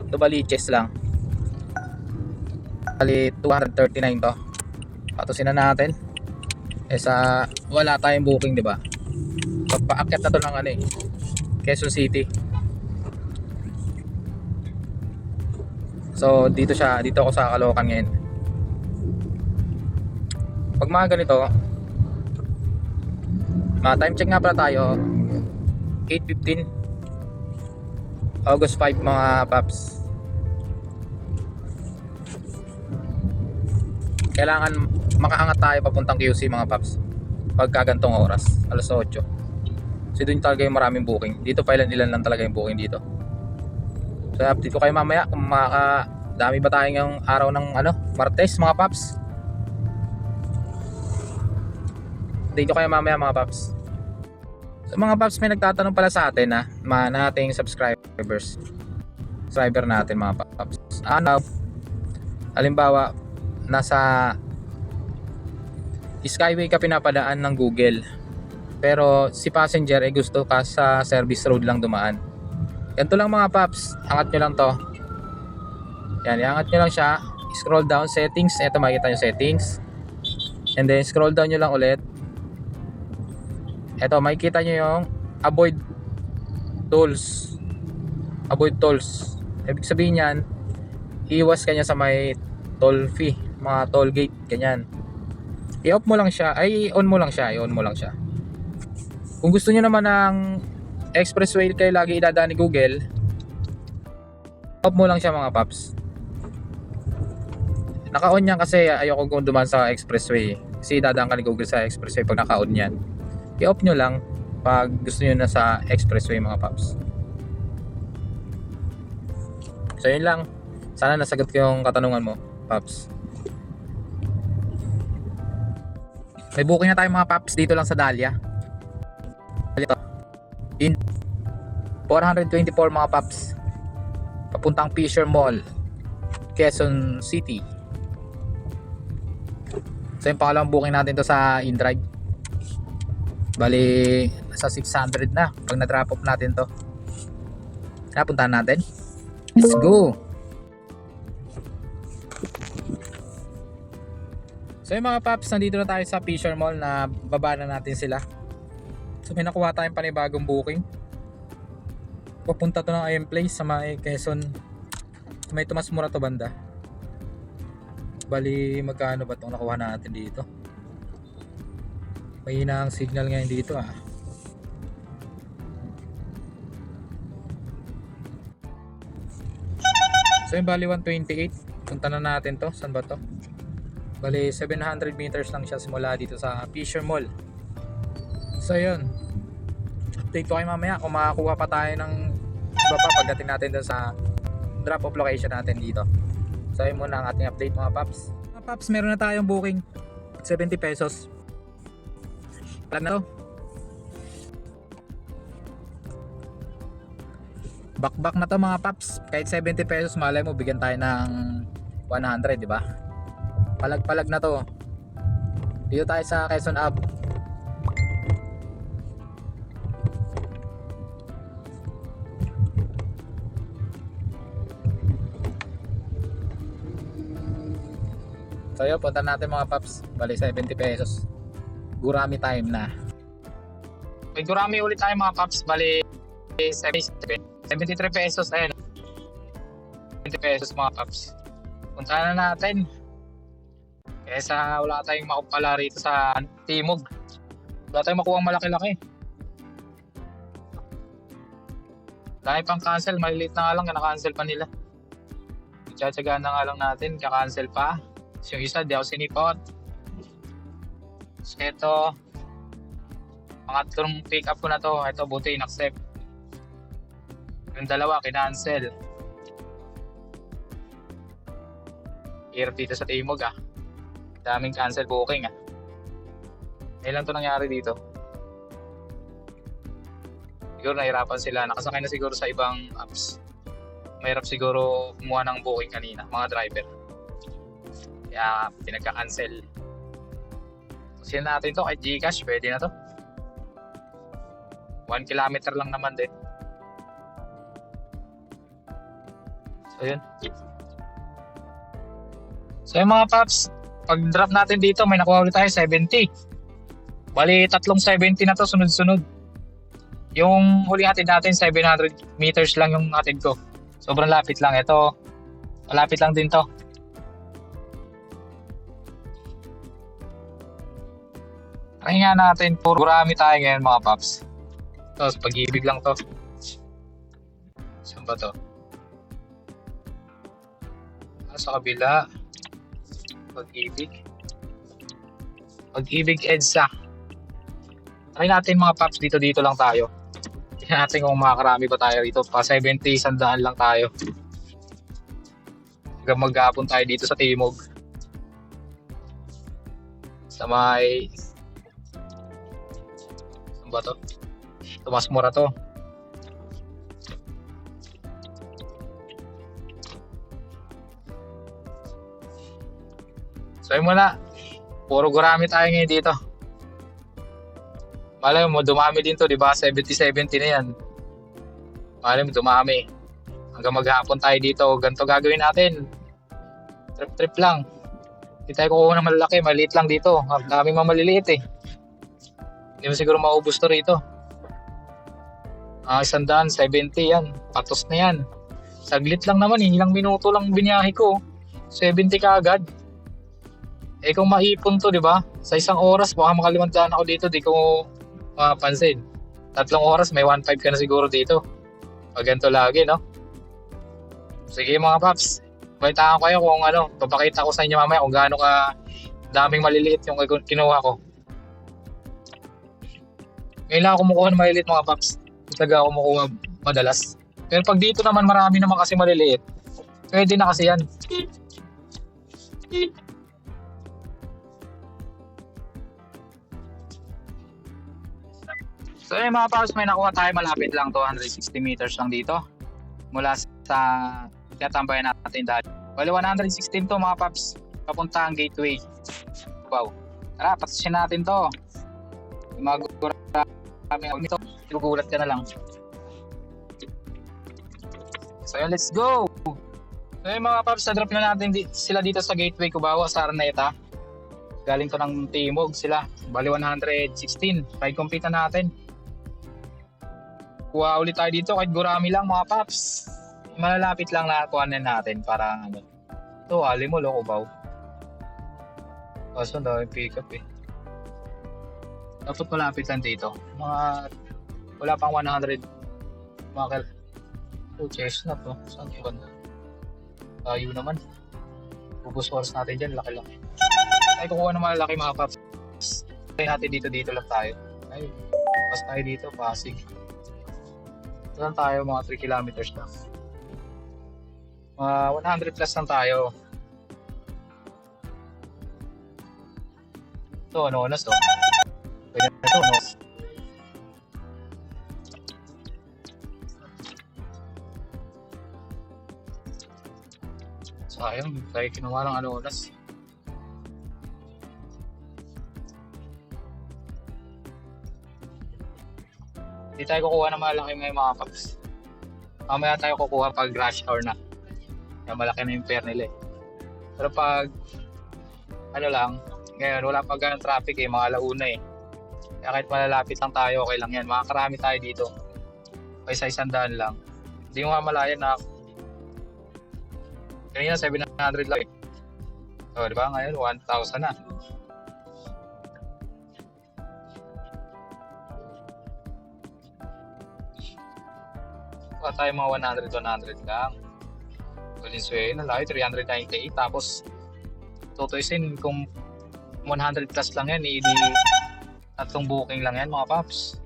Ito bali chess lang. Bali 239 to. Patusin na natin. Sa wala tayong booking, di ba? Pagpaakyat na to ng Quezon City. So dito ako sa Caloocan ngayon. Pag mga ganito, time check nga pala tayo, 8:15 August 5 mga paps. Kailangan makaangat tayo papuntang QC mga paps pagka gantong oras, alas 8. So doon talaga yung maraming booking. Dito pa ilan lang talaga yung booking dito. So update ko kayo mamaya kung dami ba tayo ngayong araw ng Martes mga paps. Update ko kayo mamaya mga paps. So mga paps, may nagtatanong pala sa atin nating subscriber natin mga paps. Halimbawa nasa Skyway ka pinapadaan ng Google, pero si passenger ay gusto ka sa service road lang dumaan. Ganito lang mga paps, angat nyo lang to. Yan, iangat nyo lang siya, scroll down settings, eto makikita nyo settings, and then scroll down nyo lang ulit. Eto makikita nyo yung avoid tolls. Ibig sabihin yan, iwas kanya sa may toll fee, mga toll gate, ganyan. I-off mo lang siya, i-on mo lang siya. Kung gusto niyo naman ng expressway kayo lagi idadaan ni Google, off mo lang siya mga paps. Naka-on yan kasi ayoko kung dumaan sa expressway, kasi idadaan ka ni Google sa expressway pag naka-on yan. I-off nyo lang pag gusto niyo na sa expressway mga paps. So yun lang, sana nasagot ko yung katanungan mo paps. May booking na tayo mga paps dito lang sa Dahlia. In 424 mga paps. Papuntang Fisher Mall, Quezon City. So yung pangalawang booking natin to sa InDrive. Bali nasa 600 na pag na-drop off natin to. Puntahan natin. Let's go. So yung mga paps, nandito na tayo sa Fisher Mall, na baba na natin sila. So may nakuha tayong panibagong booking. Papunta to ng IM Place sa may Quezon. May Tomas Morato banda. Bali magkano ba itong nakuha natin dito? May hinahang signal ngayon dito So yung bali 128. Punta na natin to. Saan ba to? Bali 700 meters lang siya simula dito sa Fisher Mall. So yun, update ko kayo mamaya kung makakuha pa tayo ng iba pa pagdating natin dun sa drop off location natin dito. So yun muna ang ating update mga paps. Mga paps, meron na tayong booking 70 pesos. Alam na to, back na to mga paps. Kahit 70 pesos, malay mo bigyan tayo ng 100, di ba? Palag na to. Dito tayo sa Quezon Ave. So yun, punta natin mga paps. Bali 70 pesos. Gurami time na. May gurami ulit tayo mga paps. Bali 73 pesos. Ayun, 70 pesos mga paps. Punta na natin. Kesa wala tayong makapala rito sa Timog. Wala tayong makuha malaki-laki. Dahil pang cancel, maliliit na nga lang, na-cancel pa nila. Tiyatsagaan na nga lang natin, ka-cancel pa. So yung isa, di ako sinipot. So ito, pangatlong pick up ko na to. Ito, buti in-accept. Yung dalawa, kinancel. Hirap dito sa Timog daming cancel booking Ilan to nangyari dito? Siguro nahirapan sila, nakasakay na siguro sa ibang apps. Mahirap siguro kumuha ng booking kanina, mga driver. Kaya pinagka-cancel. Kasi natin to kahit Gcash, pwede na to. 1 kilometer lang naman din. So yun. So yung mga paps, pag drop natin dito may nakuha ulit tayo 70. Bali tatlong 70 na to sunod-sunod. Yung huli hatid natin 700 meters lang yung hatid ko. Sobrang lapit lang. Ito, malapit lang din to. Try nga natin, puro gurami tayo ngayon mga paps. Tapos Pag-ibig lang to. Saan ba to? Sa kabila. Pag-ibig EDSA. Try natin mga paps, dito lang tayo. Tingnan natin kung makakarami ba tayo dito. Pa 70, 100 lang tayo. Hanggang maghapon tayo dito sa Timog. Sa may... Saan ba to? Tomas Mora to. So yun muna. Puro gurami tayo ngayon dito. Malay mo, dumami din to, di ba? 70-70 na yan. Malay mo, dumami. Hanggang maghapon tayo dito. Ganito gagawin natin. Trip lang. Hindi tayo kukuha ng malalaki. Maliit lang dito. Daming mamaliliit eh. Hindi mo siguro maubos to rito. 170 yan. Patos na yan. Saglit lang naman eh. Ilang minuto lang biniyahe ko. 70 ka agad. Eh kung maipon to, di ba? Sa isang oras, baka makalimandaan ako dito, di ko mapansin. 3 oras, may 1.5 ka na siguro dito. Pag ganito lagi, no? Sige mga paps, balitaan ko kayo kung ano, papakita ko sa inyo mamaya kung gaano ka daming maliliit yung kinuha ko. Ngayon lang ako kumukuha ng maliliit mga paps. Talaga ako kumukuha madalas. Pero pag dito naman marami naman kasi maliliit, pwede na kasi yan. So yung mga paps, may nakuha tayo malapit lang, 260 meters lang dito. Mula sa tinatambayan natin dati. Bali 116 to mga paps, papunta ang gateway. Wow. Tara, patasin natin to. Yung mga gurami nito, gugulat ka na lang. So yun, let's go! So yung mga paps, na-drop na natin sila dito sa gateway Cubao, sa Araneta. Galing to ng Timog sila. Bali 116. Try compete na natin. Kuha ulit tayo dito kahit gurami lang mga paps. Malalapit lang na kuhanin natin para ano. Ito, Alimol o Cubao. Kaso daw yung pick up eh. Dapat malapit lang dito. Wala pang 100 mga chestnut to. Saan yung banda? Tayo naman. Bubus oras natin dyan, laki-laki. Ay, kukuha ng malalaki mga paps. Try natin dito lang tayo. Ay, pas tayo dito, Pasig. Ito lang tayo, mga 3 kilometers lang. Mga 100 plus lang tayo. Ito, Anonas to. Pwede na ito, no? Sayang, tayo kinuha ng Anonas. Hindi tayo kukuha ng malaki mga paps. Mamaya tayo kukuha pag rush hour na. Kaya malaki na yung fare nila eh. Pero pag ano lang, ngayon wala pa ganang traffic eh, mga alauna eh. Kaya kahit malalapit lang tayo, okay lang yan. Makakarami tayo dito. Kaysa 100 lang. Hindi mo mamalayan na kanina 700 lang eh. So, di ba? Ngayon 1,000 na. Wala tayo mga 100 lang. Valenzuela, laki 398. Tapos, tutuisin kung 100 plus lang yan, hindi tatlong booking lang yan mga paps.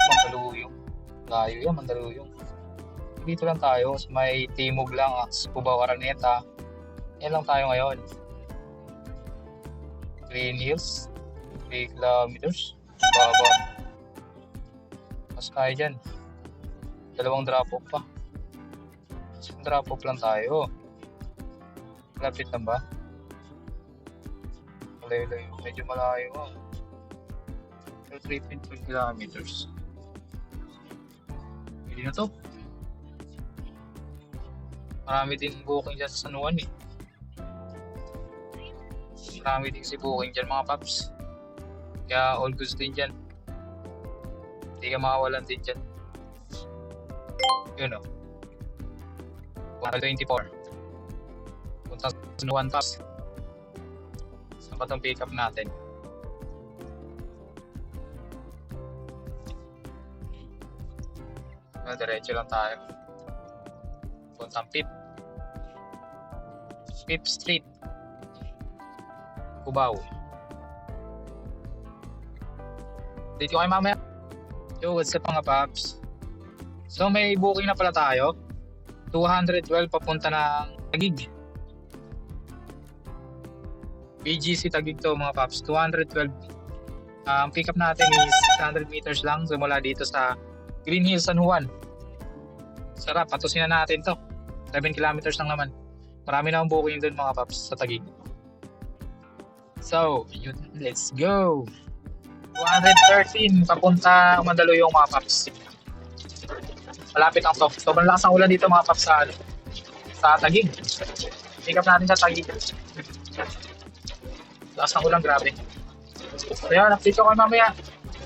Mandaluyong. Layo yan, Mandaluyong. Dito lang tayo, may Timog lang, Cubao, Araneta. Yan lang tayo ngayon. Green Hills, 3 kilometers. Baba. Mas kaya dyan. 2 drop-off pa. Drop-off lang tayo. Lapit lang ba? Malayo-layo. Medyo malayo. 3.5 kilometers. Hindi na to. Marami din booking dyan sa San Juan eh. Marami din si booking dyan mga paps. Kaya all goods din dyan. Hindi ka makawalan din dyan. Yun o. 124. Punta sa San Juan paps. Saan ba itong pick up natin? Diretso lang tayo. Puntang Fifth Street, Cubao. Dito kayo mamaya. Yo, what's up mga paps? So may booking na pala tayo. 212 papunta ng Taguig. BGC Taguig to mga paps. 212. Ang pick up natin is 600 meters lang. Simula dito sa Green Hills, San Juan. Sarap, patusin na natin to. 7 kilometers lang naman. Marami na akong booking dun mga paps sa Taguig. So, yun, let's go. 213 papunta Mandaluyong mga paps. Malapit ang to. Sobrang lakas ng ulan dito mga paps sa Taguig. Pick up natin sa Taguig. Lakas ng ulan, grabe. So yan, update ko kayo mamaya.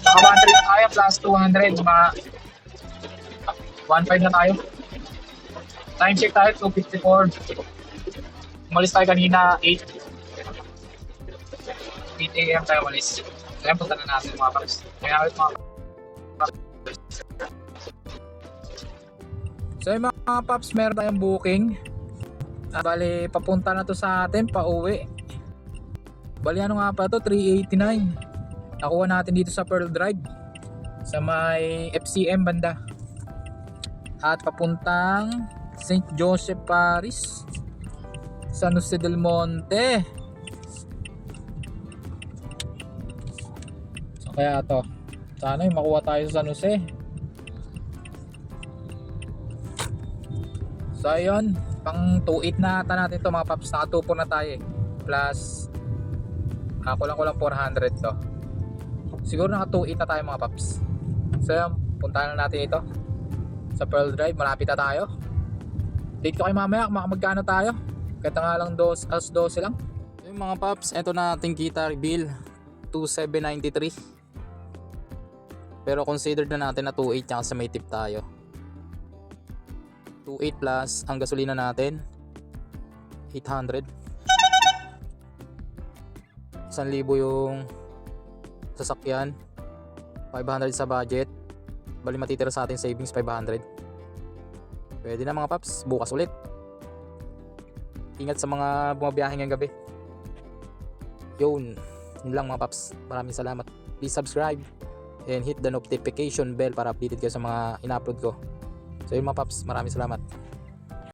Naka 100 na tayo plus 200. Mga 1.5 na tayo. Time check tayo, 2:54. Umalis tayo kanina, 8 AM tayo umalis. Kaya punta na natin mga paps. Kaya ulit mga paps. So yung mga paps, meron tayong booking. Bali, papunta na to sa atin, pauwi. Bali, ano nga pa to? 389. Nakuha natin dito sa Pearl Drive. Sa may FCM banda. At papuntang St. Joseph Paris, San Jose del Monte. So kaya to, sana yung makuha tayo sa San Jose. So ayun, pang 2.8 na ata natin to mga paps. Naka 2.4 na tayo eh. Plus kulang 400 to. Siguro naka 2.8 na tayo mga paps. So yun, puntahan na natin ito sa Pearl Drive. Malapit na tayo. Date ko kayo mamaya kung magkano tayo. Kata nga lang 12 lang. Yung mga paps, eto na ating kita reveal. 2,793. Pero considered na natin na 2.8 tsaka sa may tip tayo. 2.8 plus ang gasolina natin 800. 1,000 yung sasakyan. 500 sa budget. Bali matitira sa atin savings 500. Pwede na mga paps, bukas ulit. Ingat sa mga bumabiyahe ngayong gabi. Yun lang mga paps. Maraming salamat. Please subscribe and hit the notification bell para updated kayo sa mga in-upload ko. So yun mga paps, maraming salamat.